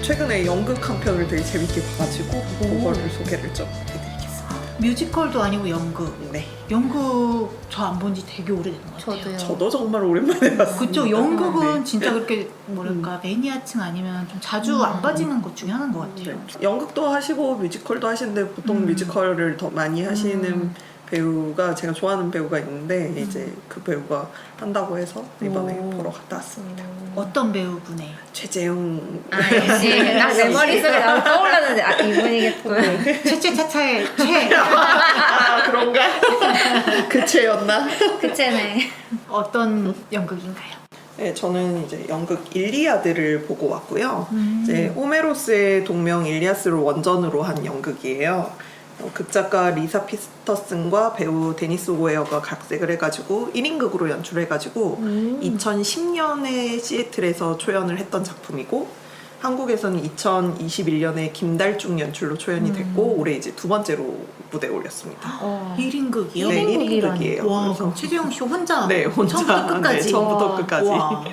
최근에 연극 한 편을 되게 재밌게 봐가지고 그거를 소개를 좀 해드리겠습니다. 뮤지컬도 아니고 연극. 네. 연극 저 안 본 지 되게 오래된 것 같아요. 저도요. 저도 정말 오랜만에 봤습니다. 그쵸. 연극은 네. 진짜 그렇게 뭐랄까 매니아층 아니면 좀 자주 안 빠지는 것 중에 하나인 것 같아요. 연극도 하시고 뮤지컬도 하시는데 보통 뮤지컬을 더 많이 하시는 배우가 제가 좋아하는 배우가 있는데 이제 그 배우가 한다고 해서 이번에 보러 갔다 왔습니다. 어떤 배우분의? 최재형. 아, 역시 딱 내 머릿속에 나도 떠올랐는데 아 이분이겠구나. 최최차차의 최. 아 그런가? 그체였나? 그치네. 어떤 연극인가요? 네, 저는 이제 연극 일리아드를 보고 왔고요. 이제 호메로스의 동명 일리아스를 원전으로 한 연극이에요. 극작가 리사 피터슨과 배우 데니스 고에어가 각색을 해가지고 1인극으로 연출해가지고 2010년에 시애틀에서 초연을 했던 작품이고 한국에서는 2021년에 김달중 연출로 초연이 됐고 올해 이제 두 번째로 무대에 올렸습니다. 1인극이요? 네, 1인극이라니. 1인극이에요. 와, 그럼 최재형 씨 혼자? 네, 혼자. 처음부터 끝까지? 네, 처음부터 끝까지. 와.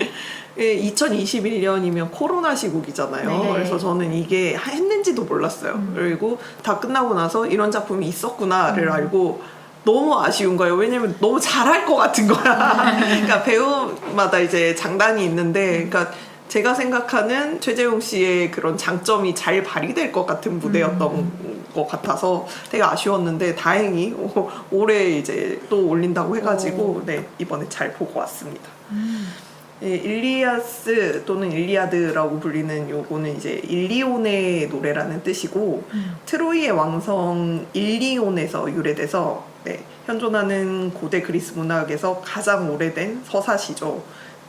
예, 2021년이면 코로나 시국이잖아요. 네. 그래서 저는 이게 했는지도 몰랐어요. 그리고 다 끝나고 나서 이런 작품이 있었구나를 알고 너무 아쉬운 거예요. 왜냐면 너무 잘할 것 같은 거야. 그러니까 배우마다 이제 장단이 있는데, 그러니까 제가 생각하는 최재용 씨의 그런 장점이 잘 발휘될 것 같은 무대였던 것 같아서 되게 아쉬웠는데 다행히 올해 이제 또 올린다고 해가지고 네, 이번에 잘 보고 왔습니다. 예, 일리아스 또는 일리아드라고 불리는 요거는 이제 일리온의 노래라는 뜻이고 트로이의 왕성 일리온에서 유래돼서 네, 현존하는 고대 그리스 문학에서 가장 오래된 서사시죠.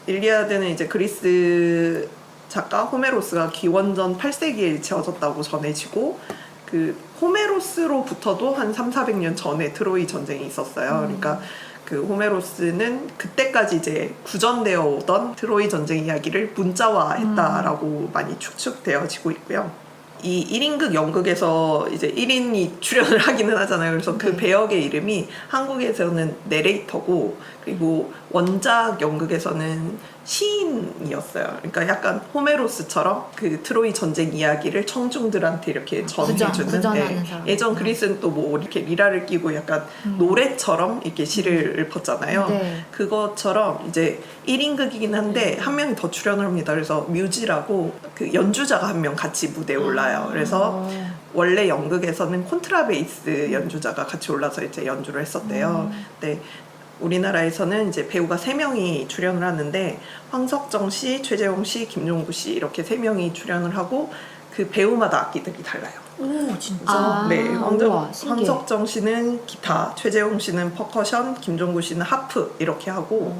일리아드는 이제 그리스 작가 호메로스가 기원전 8세기에 지어졌다고 전해지고 그 호메로스로부터도 한 300~400년 전에 트로이 전쟁이 있었어요. 그러니까 그 호메로스는 그때까지 이제 구전되어 오던 트로이 전쟁 이야기를 문자화했다라고 많이 추측되어지고 있고요. 이 1인극 연극에서 이제 1인이 출연을 하기는 하잖아요. 그래서 그 배역의 이름이 한국에서는 내레이터고 그리고 원작 연극에서는 시인이었어요. 그러니까 약간 호메로스처럼 그 트로이 전쟁 이야기를 청중들한테 이렇게 전해주는 구전하는 사람. 예전 그리스는 또 뭐 이렇게 미라를 끼고 약간 노래처럼 이렇게 시를 읊었잖아요. 네. 그것처럼 이제 1인극이긴 한데 한 명이 더 출연을 합니다. 그래서 뮤지라고 그 연주자가 한 명 같이 무대에 올라요. 그래서 원래 연극에서는 콘트라베이스 연주자가 같이 올라서 이제 연주를 했었대요. 네. 우리나라에서는 이제 배우가 3명이 출연을 하는데 황석정 씨, 최재용 씨, 김종구 씨 이렇게 3명이 출연을 하고 그 배우마다 악기들이 달라요. 오, 진짜? 아, 네, 우와, 신기해. 황석정 씨는 기타, 최재용 씨는 퍼커션, 김종구 씨는 하프 이렇게 하고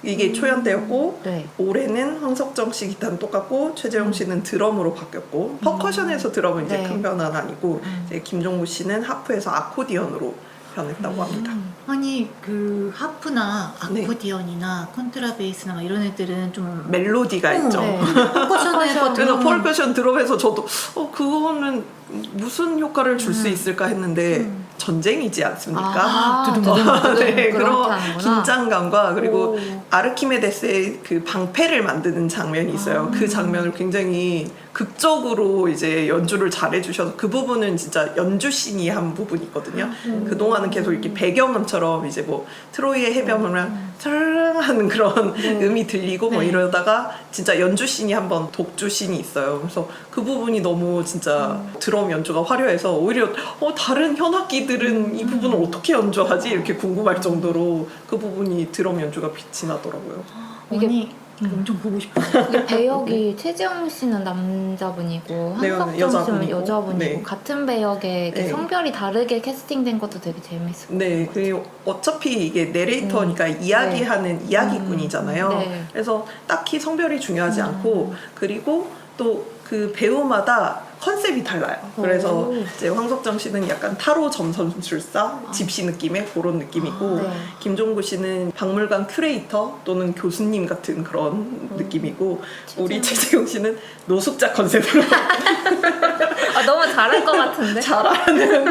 이게 초연되었고 네. 올해는 황석정 씨 기타는 똑같고 최재용 씨는 드럼으로 바뀌었고 퍼커션에서 드럼은 이제 네. 큰 변화는 아니고 이제 김종구 씨는 하프에서 아코디언으로 변했다고 합니다. 아니 그 하프나 네. 아코디언이나 콘트라베이스나 막 이런 애들은 좀 멜로디가 있죠. 네. 퍼커션에서 그래서 퍼커션 드럼에서 저도 그거는 무슨 효과를 줄 수 있을까 했는데 전쟁이지 않습니까? 아, 네, 그런 그렇게 하는구나. 긴장감과 그리고 오. 아르키메데스의 그 방패를 만드는 장면이 있어요. 그 장면을 굉장히 극적으로 이제 연주를 잘 해주셔서 그 부분은 진짜 연주씬이 한 부분이 있거든요. 그동안은 계속 이렇게 배경음처럼 이제 뭐 트로이의 해변을 차르릉 하는 그런 음이 들리고 뭐 네. 이러다가 진짜 연주씬이 한번 독주씬이 있어요. 그래서 그 부분이 너무 진짜 드럼 연주가 화려해서 오히려 다른 현악기들은 이 부분을 어떻게 연주하지? 이렇게 궁금할 정도로 그 부분이 드럼 연주가 빛이 나더라고요. 언니 엄청 보고 싶어요. 이게 배역이 최재형 씨는 남자분이고 네, 한석정 씨는 여자분이고. 여자분이고 네. 같은 배역에 이렇게 네. 성별이 다르게 캐스팅된 것도 되게 재밌을 것 네, 같아요. 그 어차피 이게 내레이터니까 이야기하는 이야기꾼이잖아요. 네. 그래서 딱히 성별이 중요하지 않고 그리고 또 그 배우마다 컨셉이 달라요. 그래서 오. 이제 황석정 씨는 약간 타로 점선술사, 집시 느낌의 그런 느낌이고 네. 김종구 씨는 박물관 큐레이터 또는 교수님 같은 그런 느낌이고 우리 최재용 씨는 노숙자 컨셉으로 너무 잘할 것 같은데. 잘하는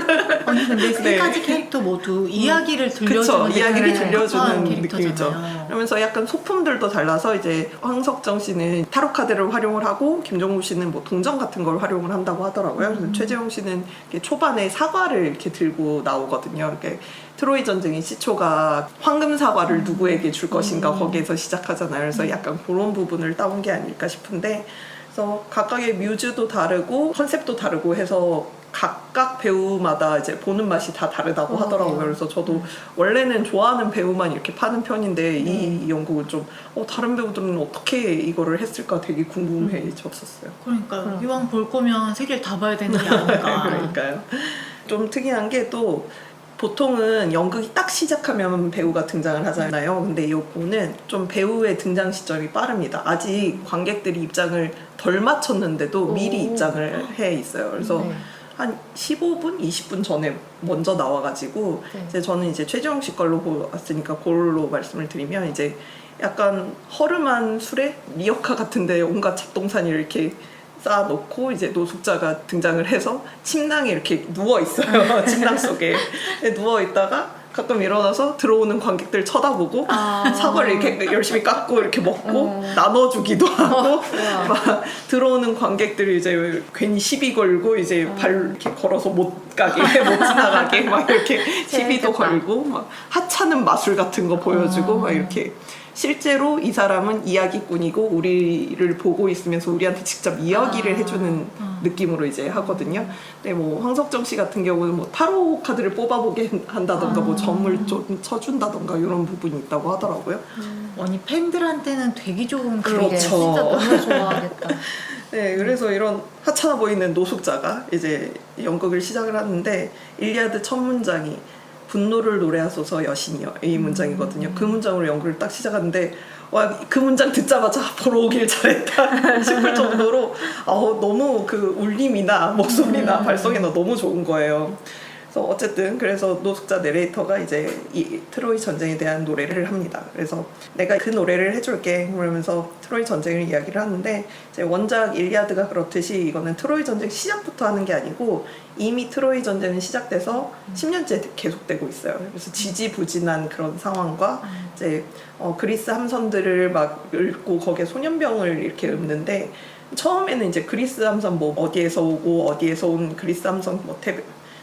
아니 근데 세 네. 가지 캐릭터 모두 이야기를 그쵸, 들려주는 이야기를 데 들려주는 특화한 느낌이죠. 캐릭터잖아요. 그러면서 약간 소품들도 달라서 이제 황석정 씨는 타로 카드를 활용을 하고 김종국 씨는 뭐 동전 같은 걸 활용을 한다고 하더라고요. 그래서 최재형 씨는 이렇게 초반에 사과를 이렇게 들고 나오거든요. 이렇게 트로이 전쟁의 시초가 황금 사과를 누구에게 줄 것인가 거기에서 시작하잖아요. 그래서 약간 그런 부분을 따온 게 아닐까 싶은데, 그래서 각각의 뮤즈도 다르고 컨셉도 다르고 해서 각각 배우마다 이제 보는 맛이 다 다르다고 하더라고요. 그래서 저도 원래는 좋아하는 배우만 이렇게 파는 편인데 이 연극은 좀 다른 배우들은 어떻게 이거를 했을까 되게 궁금해졌었어요. 그러니까 이왕 볼 거면 세 개를 다 봐야 되는 게 아닐까. 그러니까요. 좀 특이한 게 또 보통은 연극이 딱 시작하면 배우가 등장을 하잖아요. 근데 이거는 좀 배우의 등장 시점이 빠릅니다. 아직 관객들이 입장을 덜 맞췄는데도 미리 입장을 해 있어요. 그래서 네. 한 15분, 20분 전에 먼저 나와가지고 네. 이제 저는 이제 최재형 씨 걸로 보았으니까 그걸로 말씀을 드리면 이제 약간 허름한 술에 리어카 같은데 온갖 잡동사니 이렇게 쌓아놓고 이제 노숙자가 등장을 해서 침낭에 이렇게 누워 있어요. 침낭 속에 누워 있다가 가끔 일어나서 들어오는 관객들 쳐다보고 사과를 이렇게 열심히 깎고 이렇게 먹고 나눠주기도 하고 막 들어오는 관객들이 이제 괜히 시비 걸고 이제 발 이렇게 걸어서 못 가게 못 지나가게 막 이렇게 시비도 걸고 막 하찮은 마술 같은 거 보여주고 막 이렇게. 실제로 이 사람은 이야기꾼이고 우리를 보고 있으면서 우리한테 직접 이야기를 해주는 느낌으로 이제 하거든요. 근데 뭐 황석정 씨 같은 경우는 뭐 타로 카드를 뽑아보게 한다던가 뭐 점을 좀 쳐준다던가 이런 부분이 있다고 하더라고요. 아니 팬들한테는 되게 좋은 그렇죠. 그게 진짜 너무 좋아하겠다. 네, 그래서 이런 하찮아 보이는 노숙자가 이제 연극을 시작을 하는데 일리아드 첫 문장이 분노를 노래하소서 여신이여 이 문장이거든요. 그 문장으로 연극을 딱 시작하는데 와, 그 문장 듣자마자 보러 오길 잘했다 싶을 정도로 너무 그 울림이나 목소리나 발성이나 너무 좋은 거예요. 그래서 어쨌든 그래서 노숙자 내레이터가 이제 이 트로이 전쟁에 대한 노래를 합니다. 그래서 내가 그 노래를 해줄게 그러면서 트로이 전쟁을 이야기를 하는데 이제 원작 일리아드가 그렇듯이 이거는 트로이 전쟁 시작부터 하는 게 아니고 이미 트로이 전쟁은 시작돼서 10년째 계속되고 있어요. 그래서 지지부진한 그런 상황과 이제 그리스 함선들을 막 읊고 거기에 소년병을 이렇게 읊는데 처음에는 이제 그리스 함선 뭐 어디에서 오고 어디에서 온 그리스 함선 뭐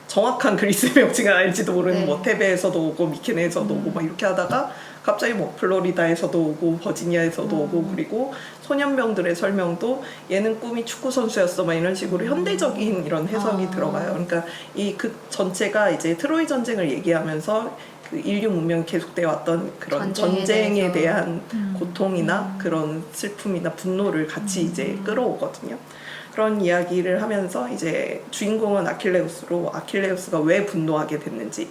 정확한 그리스 명칭은 알지도 모르는 네. 뭐 테베에서도 오고 미케네에서도 오고 막 이렇게 하다가 갑자기 뭐 플로리다에서도 오고 버지니아에서도 오고 그리고 소년병들의 설명도 얘는 꿈이 축구 선수였어 막 이런 식으로 현대적인 이런 해석이 들어가요. 그러니까 이 그 전체가 이제 트로이 전쟁을 얘기하면서 그 인류 문명이 계속되어 왔던 그런 전쟁에 대한 고통이나 그런 슬픔이나 분노를 같이 이제 끌어오거든요. 그런 이야기를 하면서 이제 주인공은 아킬레우스로 아킬레우스가 왜 분노하게 됐는지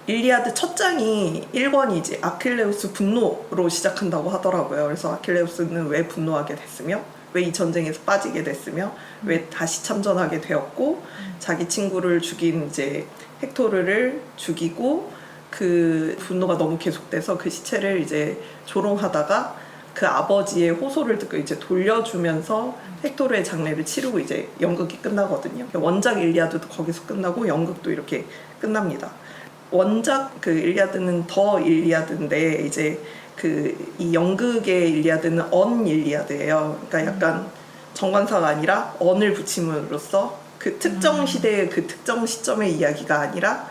일리아드 첫 장이 1권이 이제 아킬레우스 분노로 시작한다고 하더라고요. 그래서 아킬레우스는 왜 분노하게 됐으며 왜 이 전쟁에서 빠지게 됐으며 왜 다시 참전하게 되었고 자기 친구를 죽인 이제 헥토르를 죽이고 그 분노가 너무 계속돼서 그 시체를 이제 조롱하다가 그 아버지의 호소를 듣고 이제 돌려주면서 헥토르의 장례를 치르고 이제 연극이 끝나거든요. 원작 일리아드도 거기서 끝나고 연극도 이렇게 끝납니다. 원작 그 일리아드는 더 일리아드인데 이제 그 이 연극의 일리아드는 언 일리아드예요. 그러니까 약간 정관사가 아니라 언을 붙임으로써 그 특정 시대의 그 특정 시점의 이야기가 아니라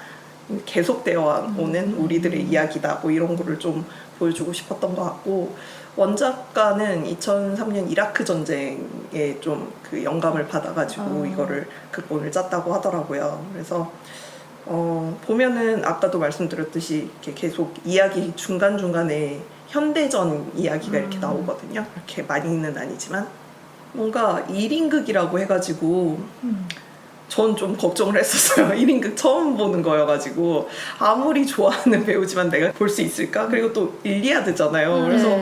계속되어 오는 우리들의 이야기다 뭐 이런 거를 좀 보여주고 싶었던 것 같고 원작가는 2003년 이라크 전쟁에 좀 그 영감을 받아가지고 이거를 극본을 짰다고 하더라고요. 그래서 보면은 아까도 말씀드렸듯이 이렇게 계속 이야기 중간중간에 현대전 이야기가 이렇게 나오거든요. 그렇게 많이는 아니지만 뭔가 1인극이라고 해가지고 전 좀 걱정을 했었어요. 1인극 처음 보는 거여가지고 아무리 좋아하는 배우지만 내가 볼 수 있을까? 그리고 또 일리아드잖아요. 그래서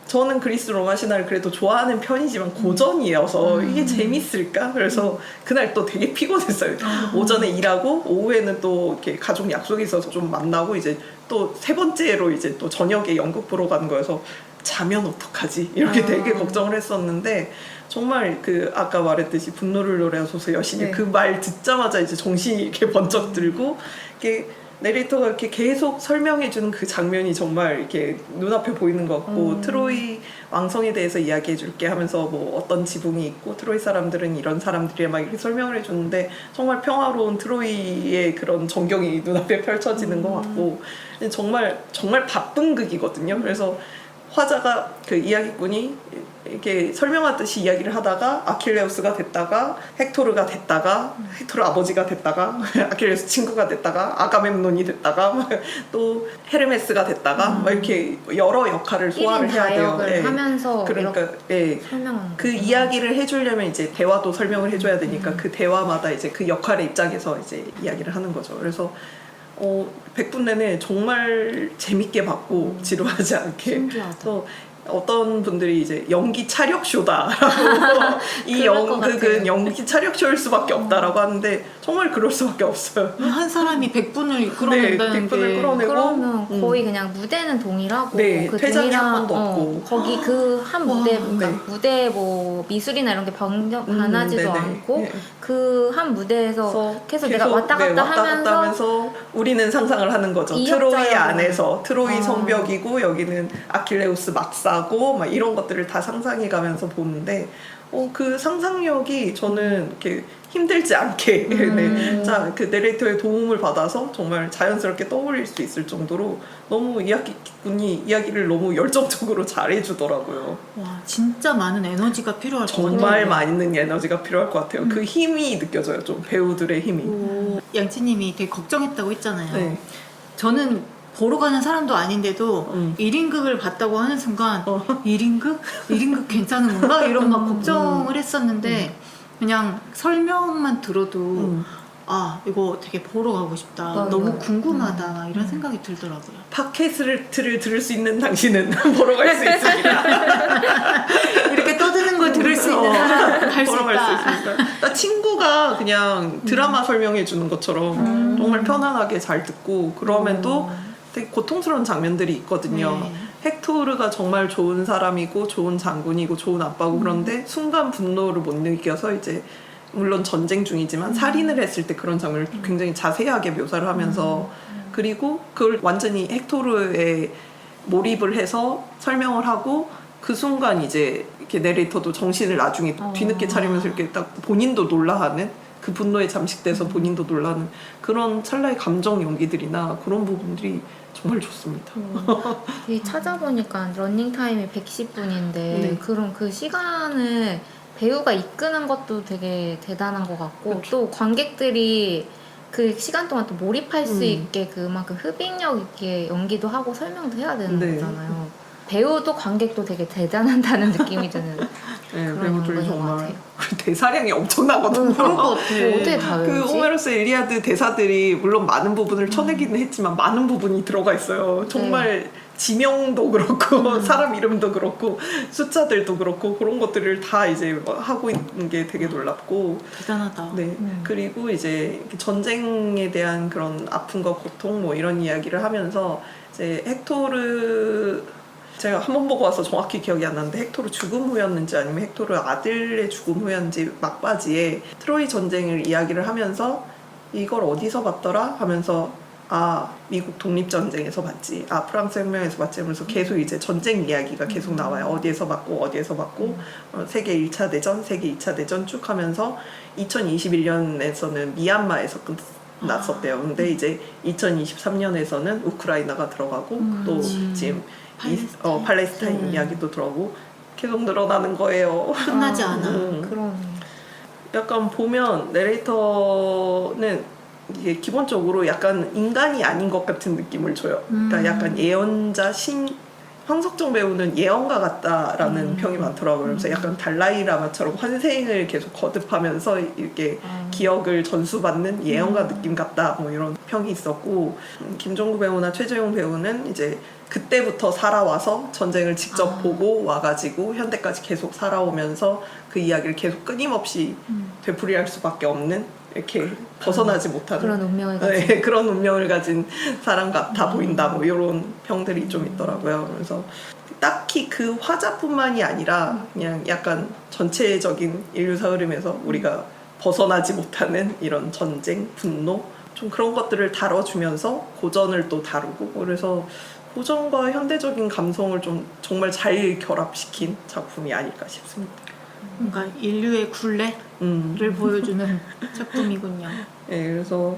저는 그리스 로마 신화를 그래도 좋아하는 편이지만 고전이어서 이게 재밌을까? 그래서 그날 또 되게 피곤했어요. 오전에 일하고 오후에는 또 이렇게 가족 약속이 있어서 좀 만나고 이제 또 세 번째로 이제 또 저녁에 연극 보러 가는 거여서 자면 어떡하지? 이렇게 되게 걱정을 했었는데 정말 그 아까 말했듯이 분노를 노래하소서 여신이 네. 그 말 듣자마자 이제 정신이 이렇게 번쩍 들고 이렇게 내레이터가 이렇게 계속 설명해주는 그 장면이 정말 이렇게 눈앞에 보이는 것 같고 트로이 왕성에 대해서 이야기해줄게 하면서 뭐 어떤 지붕이 있고 트로이 사람들은 이런 사람들이야 막 이렇게 설명을 해주는데 정말 평화로운 트로이의 그런 전경이 눈앞에 펼쳐지는 것 같고 정말 정말 바쁜 극이거든요. 그래서 화자가 그 이야기꾼이 이렇게 설명하듯이 이야기를 하다가 아킬레우스가 됐다가 헥토르가 됐다가 헥토르 아버지가 됐다가 아킬레우스 친구가 됐다가 아가멤논이 됐다가 또 헤르메스가 됐다가 막 이렇게 여러 역할을 소화를 해야 돼요. 다역을 하면서 그러니까 예. 설명하는 그 이야기를 해주려면 이제 대화도 설명을 해줘야 되니까 그 대화마다 이제 그 역할의 입장에서 이제 이야기를 하는 거죠. 그래서 100분 내내 정말 재밌게 봤고 지루하지 않게. 신기하다. 그래서 어떤 분들이 이제 연기 차력 쇼다라고 그럴 것 같아요. 연기 차력 쇼일 수밖에 없다라고 하는데 정말 그럴 수밖에 없어요. 한 사람이 100분을 끌어낸다는 100분을 게 끌어내고 그러면 거의 그냥 무대는 동일하고 네, 그 퇴장이 동일한- 한 번도 없고. 거기 그 한 무대 그러니까 네. 무대 뭐 미술이나 이런 게 변하지도 네네. 않고 네. 그 한 무대에서 계속 내가 왔다 갔다 하면서 우리는 상상을 하는 거죠. 이역자역을 트로이 안에서 트로이 아. 성벽이고 여기는 아킬레우스 막사고 막 이런 것들을 다 상상해 가면서 보는데 그 상상력이 저는 이렇게 힘들지 않게 네. 자, 그 내레이터의 도움을 받아서 정말 자연스럽게 떠올릴 수 있을 정도로 너무 이야기꾼이 이야기를 너무 열정적으로 잘해주더라고요. 와 진짜 많은 에너지가 필요할 것 정말 같아요. 많은 에너지가 필요할 것 같아요. 그 힘이 느껴져요. 좀 배우들의 힘이. 양치님이 되게 걱정했다고 했잖아요. 네. 저는 보러 가는 사람도 아닌데도 1인극을 봤다고 하는 순간 1인극? 1인극 괜찮은 건가? 이런 막 걱정을 했었는데 그냥 설명만 들어도 아 이거 되게 보러 가고 싶다. 맞아요. 너무 궁금하다. 이런 생각이 들더라고요. 팟캐스트를 들을 수 있는 당신은 보러 갈 수 있습니다. 이렇게 떠드는 걸 들을 수 있는 사람 갈 수 보러 갈 수 있다. 있습니다. 나 친구가 그냥 드라마 설명해 주는 것처럼 정말 편안하게 잘 듣고 그러면 또 되게 고통스러운 장면들이 있거든요. 네. 헥토르가 정말 좋은 사람이고 좋은 장군이고 좋은 아빠고 그런데 순간 분노를 못 느껴서 이제 물론 전쟁 중이지만 살인을 했을 때 그런 장면을 굉장히 자세하게 묘사를 하면서 그리고 그걸 완전히 헥토르에 몰입을 해서 설명을 하고 그 순간 이제 이렇게 내레이터도 정신을 나중에 뒤늦게 차리면서 이렇게 딱 본인도 놀라하는 그 분노에 잠식돼서 본인도 놀라는 그런 찰나의 감정 연기들이나 그런 부분들이 정말 좋습니다. 이 찾아보니까 러닝 타임이 110분인데 네. 그런 그 시간을 배우가 이끄는 것도 되게 대단한 것 같고 그쵸. 또 관객들이 그 시간 동안 또 몰입할 수 있게 그만큼 흡입력 있게 연기도 하고 설명도 해야 되는 네. 거잖아요. 배우도 관객도 되게 대단하다는 느낌이 드는 네, 그런 배우들이 연극인 것 정말 같아요. 대사량이 엄청나거든요. 그럴 것 같아. 어떻게 다 그 외우지? 호메로스 일리아드 대사들이 물론 많은 부분을 쳐내기는 했지만 많은 부분이 들어가 있어요. 정말 지명도 그렇고 사람 이름도 그렇고 숫자들도 그렇고 그런 것들을 다 이제 하고 있는 게 되게 놀랍고 대단하다. 네. 그리고 이제 전쟁에 대한 그런 아픔과 고통 뭐 이런 이야기를 하면서 이제 헥토르 제가 한 번 보고 와서 정확히 기억이 안 나는데 헥토르 죽음 후였는지 아니면 헥토르 아들의 죽음 후였는지 막바지에 트로이 전쟁을 이야기를 하면서 이걸 어디서 봤더라 하면서 아 미국 독립전쟁에서 봤지 아 프랑스 혁명에서 봤지 하면서 계속 이제 전쟁 이야기가 계속 나와요. 어디에서 봤고 세계 1차 대전 세계 2차 대전 쭉 하면서 2021년에서는 미얀마에서 끝났었대요. 근데 이제 2023년에서는 우크라이나가 들어가고 또 지금 팔레스타인 이야기도 들어가고 계속 늘어나는 거예요. 끝나지 않아. 그런 약간 보면 내레이터는 이게 기본적으로 약간 인간이 아닌 것 같은 느낌을 줘요. 그러니까 약간 예언자 황석정 배우는 예언가 같다라는 평이 많더라고요. 그래서 약간 달라이라마처럼 환생을 계속 거듭하면서 이렇게 기억을 전수받는 예언가 느낌 같다 뭐 이런 평이 있었고 김종구 배우나 최재용 배우는 이제 그때부터 살아와서 전쟁을 직접 보고 와가지고 현대까지 계속 살아오면서 그 이야기를 계속 끊임없이 되풀이할 수밖에 없는 이렇게 벗어나지 못하는 그런 운명을 가진 네, 그런 운명을 가진 사람 같아 보인다 뭐 이런 평들이 좀 있더라고요. 그래서 딱히 그 화자뿐만이 아니라 그냥 약간 전체적인 인류사 흐름에서 우리가 벗어나지 못하는 이런 전쟁, 분노 좀 그런 것들을 다뤄주면서 고전을 또 다루고 그래서 고전과 현대적인 감성을 좀 정말 잘 결합시킨 작품이 아닐까 싶습니다. 뭔가 인류의 굴레를 보여주는 작품이군요. 네, 그래서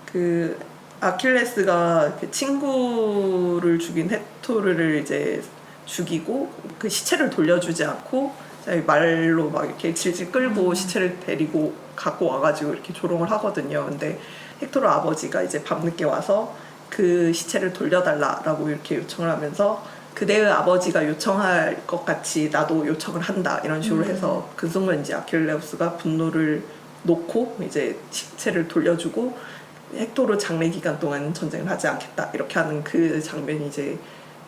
그 아킬레스가 그 친구를 죽인 헥토르를 이제 죽이고 그 시체를 돌려주지 않고 말로 막 이렇게 질질 끌고 시체를 데리고 갖고 와가지고 이렇게 조롱을 하거든요. 근데 헥토르 아버지가 이제 밤늦게 와서 그 시체를 돌려달라라고 이렇게 요청을 하면서 그대의 아버지가 요청할 것 같이 나도 요청을 한다 이런 식으로 해서 그 순간 이제 아킬레우스가 분노를 놓고 이제 시체를 돌려주고 헥토르 장례 기간 동안 전쟁을 하지 않겠다 이렇게 하는 그 장면이 이제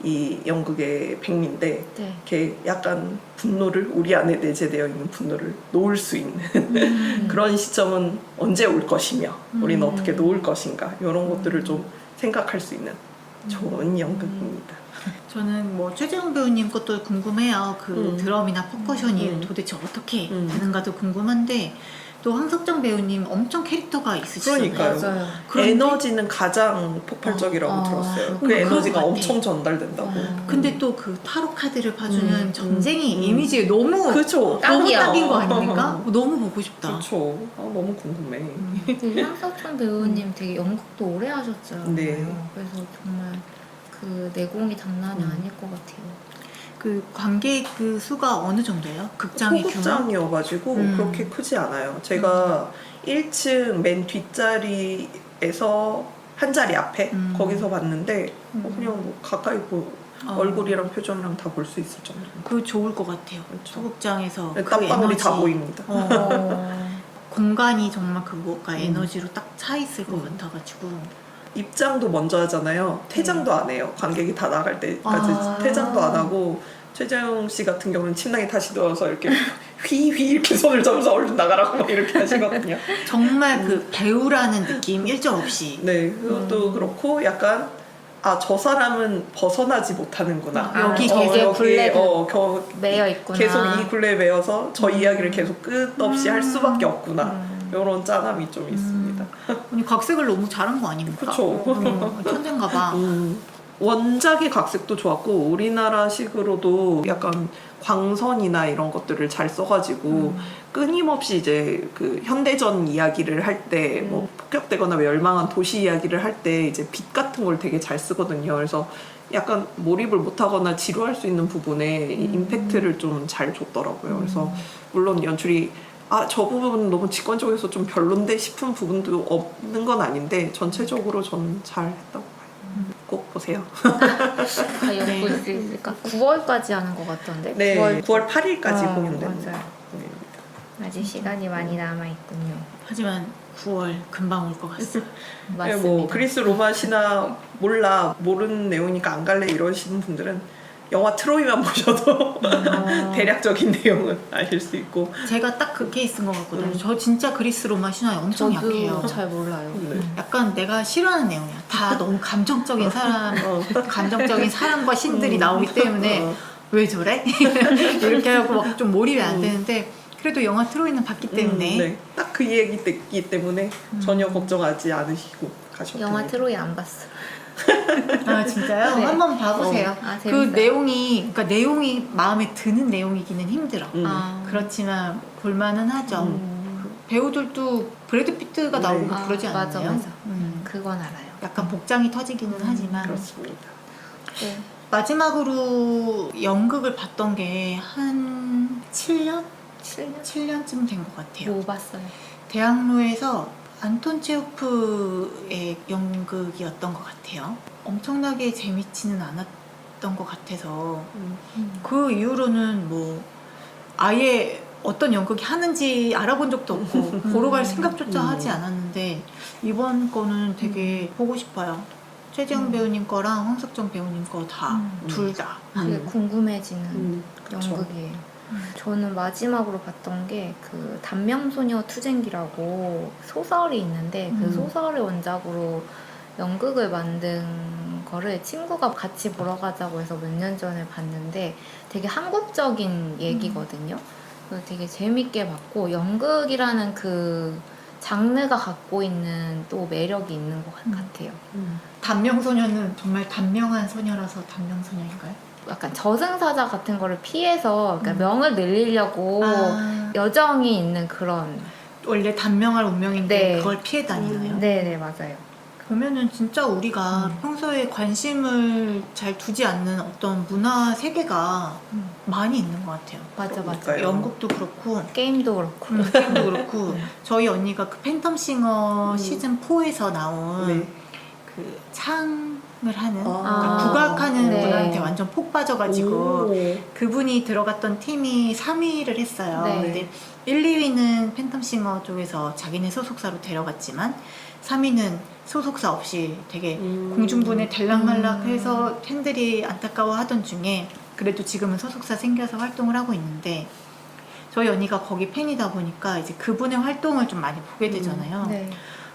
이 연극의 백미인데 네. 이렇게 약간 분노를 우리 안에 내재되어 있는 분노를 놓을 수 있는 그런 시점은 언제 올 것이며 우리는 어떻게 놓을 것인가 이런 것들을 좀 생각할 수 있는 좋은 연극입니다. 저는 뭐 최재형 배우님 것도 궁금해요. 그 드럼이나 퍼커션이 도대체 어떻게 되는가도 궁금한데 또 황석정 배우님 엄청 캐릭터가 있으시잖아요. 그러니까요. 맞아요. 그런데- 에너지는 가장 폭발적이라고 들었어요. 그 그럴 에너지가 것 같아. 엄청 전달된다고. 근데 또 그 타로 카드를 봐주는 전쟁이 음. 이미지에 너무 그쵸. 딱이야. 딱인 거 아닙니까? 너무 보고 싶다. 그렇죠. 너무 궁금해. 그 황석천 배우님 되게 연극도 오래 하셨잖아요. 네. 그래서 정말 그 내공이 장난이 아닐 것 같아요. 그 관객 그 수가 어느 정도예요? 극장의 규모? 소극장이어가지고 그렇게 크지 않아요. 제가 1층 맨 뒷자리에서 한 자리 앞에 거기서 봤는데 그냥 뭐 가까이 얼굴이랑 표정이랑 다 볼 수 있을 정도. 그 좋을 것 같아요. 그렇죠. 소극장에서 그 땀방울이 다 에너지. 보입니다. 공간이 정말 그 뭐가 에너지로 딱 차 있을 것 같아가지고 입장도 먼저 하잖아요. 퇴장도 안 해요. 관객이 다 나갈 때까지 퇴장도 안 하고 최재형 씨 같은 경우는 침낭에 다시 누워서 이렇게 휘휘 이렇게 손을 잡아서 얼른 나가라고 막 이렇게 하시거든요. 정말 그 배우라는 느낌 일절 없이 네, 그것도 그렇고 약간 저 사람은 벗어나지 못하는구나. 여기 계속 여기에 굴레를 매여 있구나. 계속 이 굴레에 매여서 저 이야기를 계속 끝없이 할 수밖에 없구나. 이런 짠함이 좀 있습니다. 아니, 각색을 너무 잘한 거 아닙니까? 그쵸. 천재인가 봐. 원작의 각색도 좋았고 우리나라식으로도 약간 광선이나 이런 것들을 잘 써가지고 끊임없이 이제 그 현대전 이야기를 할 때 뭐 폭격되거나 멸망한 도시 이야기를 할 때 이제 빛 같은 걸 되게 잘 쓰거든요. 그래서 약간 몰입을 못하거나 지루할 수 있는 부분에 임팩트를 좀 잘 줬더라고요. 그래서 물론 연출이 저 부분은 너무 직관적이어서 좀 별론데 싶은 부분도 없는 건 아닌데 전체적으로 저는 잘 했다고 봐요. 꼭 보세요. 과연 볼 수 있을까? 9월까지 하는 것 같던데? 네, 9월 8일까지 맞아요. 공연됩니다. 아직 시간이 많이 남아있군요. 하지만 9월 금방 올 것 같습니다. 맞습니다. 뭐 그리스 로마 신화 모르는 내용이니까 안 갈래 이러시는 분들은 영화 트로이만 보셔도 대략적인 내용은 아실 수 있고. 제가 딱 그 케이스인 것 같거든요. 저 진짜 그리스 로마 신화에 엄청 약해요. 저도 잘 몰라요. 네. 약간 내가 싫어하는 내용이야. 다 너무 감정적인 감정적인 사람과 신들이 나오기 때문에 왜 저래? 이렇게 하고 막 좀 몰입이 안 되는데 그래도 영화 트로이는 봤기 때문에 네. 딱 그 얘기이기 때문에 전혀 걱정하지 않으시고 가셔도 영화 됩니다. 트로이 안 봤어. 아 진짜요? 네. 한번 봐보세요. 아, 그 재밌어요. 그러니까 내용이 마음에 드는 내용이기는 힘들어. 그렇지만 볼만은 하죠. 그 배우들도 브래드 피트가 나오고 네. 그러지 맞아, 않나요? 맞아. 그건 알아요. 약간 복장이 터지기는 하지만 그렇습니다. 네. 마지막으로 연극을 봤던 게 한 7년? 7년? 7년쯤 된 것 같아요. 뭐 봤어요? 대학로에서 안톤 체호프의 연극이었던 것 같아요. 엄청나게 재밌지는 않았던 것 같아서 그 이후로는 뭐 아예 어떤 연극이 하는지 알아본 적도 없고 보러 갈 생각조차 하지 않았는데 이번 거는 되게 보고 싶어요. 최재형 배우님 거랑 황석정 배우님 거 다 둘 다. 되게 궁금해지는 그쵸. 연극이에요. 저는 마지막으로 봤던 게 그 단명소녀 투쟁기라고 소설이 있는데 그 소설을 원작으로 연극을 만든 거를 친구가 같이 보러 가자고 해서 몇 년 전에 봤는데 되게 한국적인 얘기거든요. 그래서 되게 재밌게 봤고 연극이라는 그 장르가 갖고 있는 또 매력이 있는 것 같아요. 단명소녀는 정말 단명한 소녀라서 단명소녀인가요? 약간 저승사자 같은 거를 피해서 그러니까 명을 늘리려고 여정이 있는 그런. 원래 단명할 운명인데 네. 그걸 피해 다니나요? 네네 맞아요. 보면은 진짜 우리가 평소에 관심을 잘 두지 않는 어떤 문화 세계가 많이 있는 것 같아요. 맞아 맞아. 그러니까요. 연극도 그렇고 게임도 그렇고. 게임도 그렇고 저희 언니가 그 팬텀싱어 시즌 4에서 나온 네. 그 창을 하는 아. 그러니까 국악하는 네. 분한테 완전 폭 빠져가지고 그분이 들어갔던 팀이 3위를 했어요. 네. 근데 1, 2위는 팬텀싱어 쪽에서 자기네 소속사로 데려갔지만 3위는 소속사 없이 되게 공중분해 될락말락해서 팬들이 안타까워하던 중에 그래도 지금은 소속사 생겨서 활동을 하고 있는데 저희 언니가 거기 팬이다 보니까 이제 그분의 활동을 좀 많이 보게 되잖아요. 네.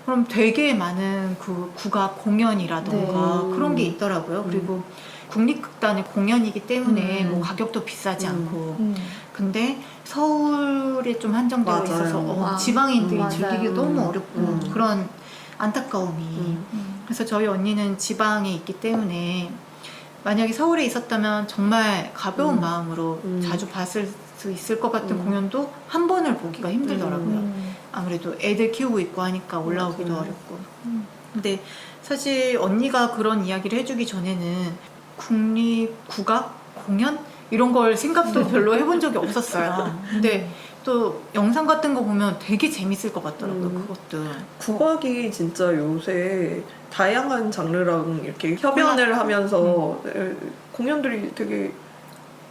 그럼 되게 많은 그 국악 공연이라던가 네. 그런 게 있더라고요. 그리고 국립극단의 공연이기 때문에 뭐 가격도 비싸지 음. 않고 근데 서울에 좀 한정되어 맞아요. 있어서 아, 지방인들이 맞아요. 즐기기 너무 어렵고 그런 안타까움이 그래서 저희 언니는 지방에 있기 때문에 만약에 서울에 있었다면 정말 가벼운 마음으로 자주 봤을 수 있을 것 같은 공연도 한 번을 보기가 힘들더라고요. 아무래도 애들 키우고 있고 하니까 올라오기도 맞아요. 어렵고. 근데 사실 언니가 그런 이야기를 해주기 전에는 국립 국악 공연 이런 걸 생각도 별로 해본 적이 없었어요. 근데 또 영상 같은 거 보면 되게 재밌을 것 같더라고요. 그것도. 국악이 진짜 요새 다양한 장르랑 이렇게 협연을 하면서 공연들이 되게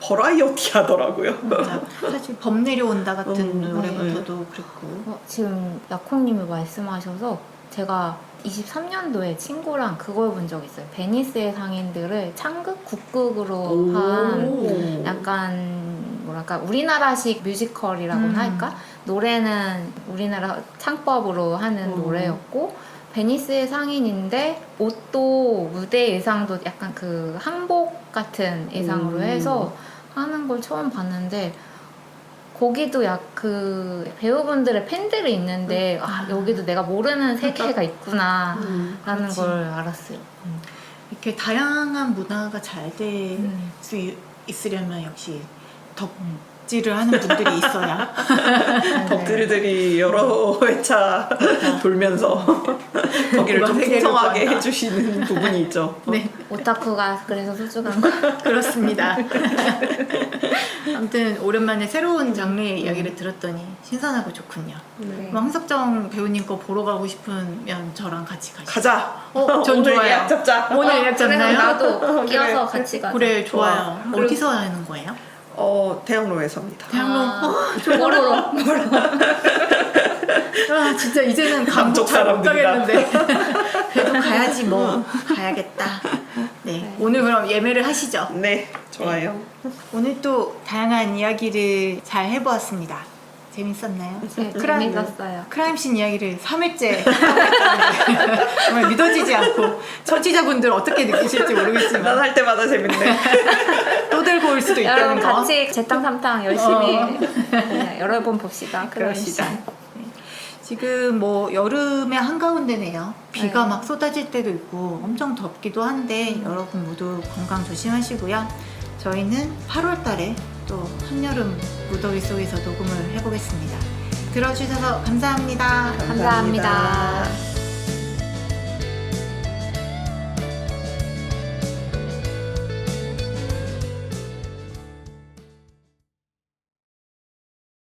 버라이어티 하더라고요. 맞아. 사실 범 내려온다 같은 네. 노래부터도 그렇고. 지금 약콩님이 말씀하셔서 제가 23년도에 친구랑 그걸 본 적 있어요. 베니스의 상인들을 창극 국극으로 한 약간 뭐랄까 우리나라식 뮤지컬이라고나 할까? 노래는 우리나라 창법으로 하는 노래였고 베니스의 상인인데 옷도 무대 의상도 약간 그 한복 같은 의상으로 해서 하는 걸 처음 봤는데 거기도 약 그 배우분들의 팬들이 있는데 아 여기도 내가 모르는 세계가 있구나 라는 그렇지. 걸 알았어요. 이렇게 다양한 문화가 잘 될 수 있으려면 역시 덕질을 하는 분들이 있어야. 덕질들이 여러 회차 돌면서 거기를 좀 세계를 풍성하게 구한다. 해주시는 부분이 있죠. 네, 오타쿠가 그래서 소중한 거. 그렇습니다. 아무튼 오랜만에 새로운 장르의 이야기를 들었더니 신선하고 좋군요. 네. 황석정 배우님 거 보러 가고 싶으면 저랑 같이 가시죠. 가자. 전 오늘 좋아요. 예약 잡자. 오늘 예약 그래서 잡나요? 나도 끼어서 그래. 같이 가자. 그래, 좋아요. 그리고- 어디서 하는 거예요? 대학로에서입니다. 대학로. 멀어. 아, 진짜 이제는 남쪽 감쪽 잘 사람들이다. 못하겠는데 그래도 가야지 뭐. 가야겠다. 네, 오늘 그럼 예매를 하시죠. 네, 좋아요. 오늘 또 다양한 이야기를 잘 해보았습니다. 재밌었나요? 네, 재밌었어요. 크라임씬 이야기를 3회째 정말 믿어지지 않고 청취자분들 어떻게 느끼실지 난 모르겠지만 할 때마다 재밌네. 또 들고 올 수도 있다는 여러분 거. 같이 재탕 삼탕 열심히 네, 여러 번 봅시다. 그러시다. 네. 지금 뭐 여름의 한가운데네요. 비가 네. 막 쏟아질 때도 있고 엄청 덥기도 한데 여러분 모두 건강 조심하시고요. 저희는 8월 달에 또 한여름 무더위 속에서 녹음을 해보겠습니다. 들어주셔서 감사합니다. 감사합니다.